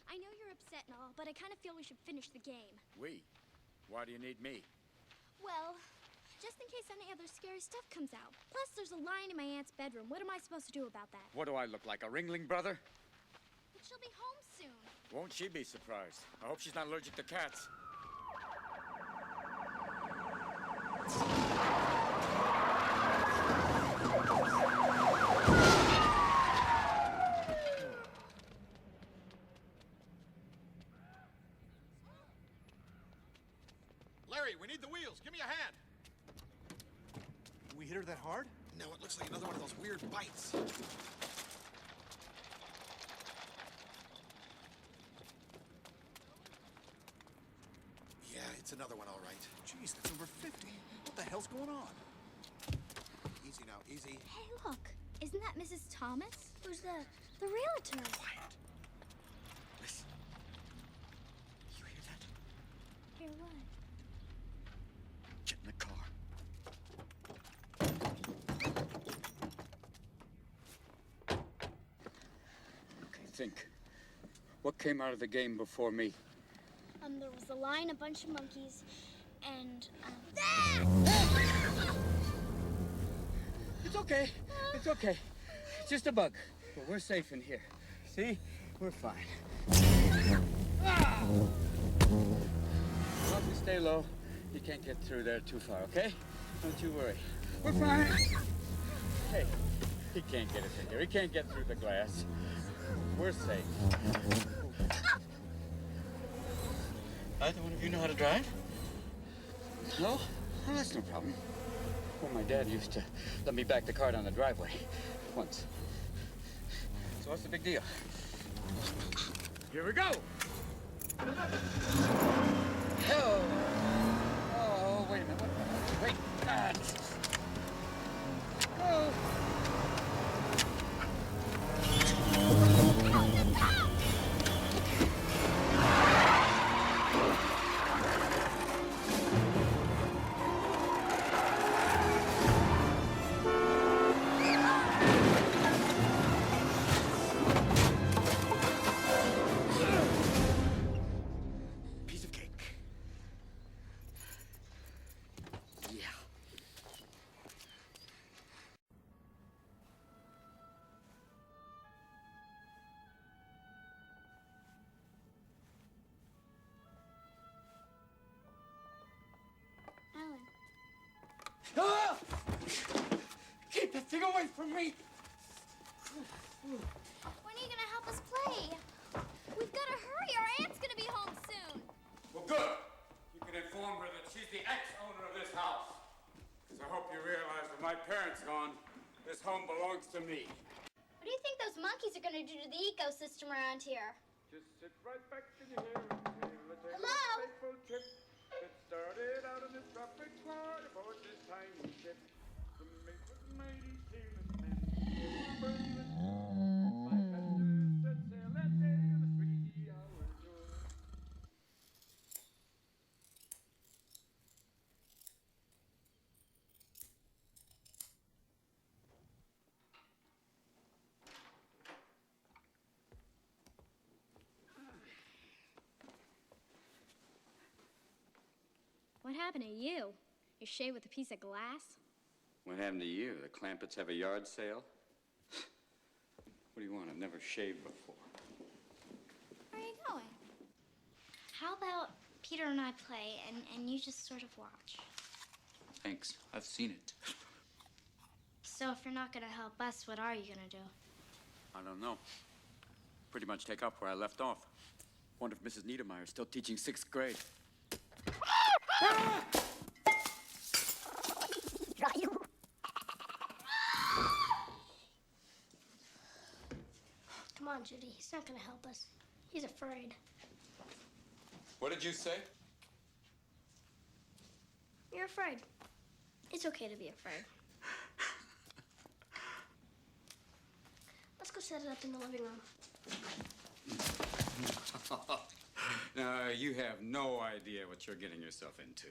I know you're upset and all, but I kind of feel we should finish the game. We? Why do you need me? Well, just in case any other scary stuff comes out. Plus, there's a lion in my aunt's bedroom. What am I supposed to do about that? What do I look like, a ringling brother? But she'll be home soon. Won't she be surprised? I hope she's not allergic to cats. Larry, we need the wheels. Give me a hand. We hit her that hard? No, it looks like another one of those weird bites. Yeah, it's another one, all right. Jeez, that's over 50. What the hell's going on? Easy now, easy. Hey, look. Isn't that Mrs. Thomas? Who's the realtor? Quiet. Listen. You hear that? Hear what? Get in the car. Okay, think. What came out of the game before me? There was a lion, a bunch of monkeys, and, It's okay. It's okay. It's just a bug. But we're safe in here. See? We're fine. Ah! As long as we stay low, you can't get through there too far, okay? Don't you worry. We're fine. Hey, he can't get us in here. He can't get through the glass. We're safe. Either one of you know how to drive? No? Oh, that's no problem. Well, my dad used to let me back the car down the driveway once. So what's the big deal? Here we go! Oh, oh wait a minute. Wait. Oh. Ah! Keep that thing away from me! when are you gonna help us play? We've gotta hurry. Our aunt's gonna be home soon. Well, good. You can inform her that she's the ex-owner of this house. Because I hope you realize with my parents gone, this home belongs to me. What do you think those monkeys are gonna do to the ecosystem around here? Just sit right back in here and tale a tale Hello? of a fateful trip that started out on this tropic cloud aboard this tiny ship. The mate was mighty sailor man. My passengers set sail that day on a 3-hour tour. What happened to you? You shaved with a piece of glass? What happened to you? The Clampetts have a yard sale? What do you want? I've never shaved before. Where are you going? How about Peter and I play, and you just sort of watch? Thanks. I've seen it. So if you're not gonna help us, what are you gonna do? I don't know. Pretty much take up where I left off. Wonder if Mrs. Niedermeyer's still teaching 6th grade. Come on, Judy. He's not gonna help us. He's afraid. What did you say? You're afraid. It's okay to be afraid. Let's go set it up in the living room. No, you have no idea what you're getting yourself into.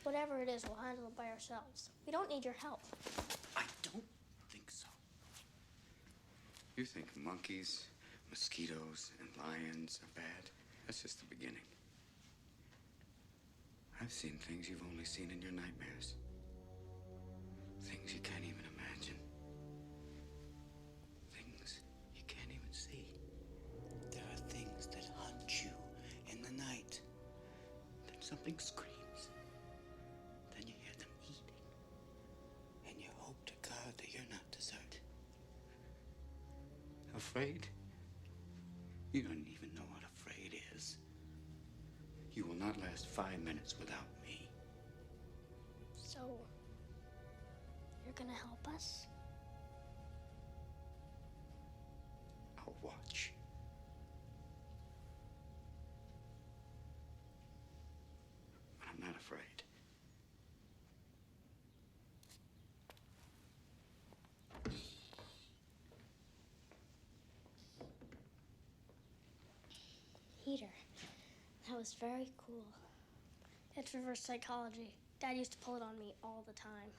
Whatever it is, we'll handle it by ourselves. We don't need your help. I don't think so. You think monkeys, mosquitoes, and lions isn't so bad. That's just the beginning. I've seen things you've only seen in your nightmares. Things you can't even imagine. Things you can't even see. There are things that hunt you in the night. Then something screams. Then you hear them eating. And you hope to God that you're not dessert. Afraid? You don't even know what afraid is. You will not last 5 minutes without me. So, you're gonna help us? I'll watch. But I'm not afraid. Peter, that was very cool. It's reverse psychology. Dad used to pull it on me all the time.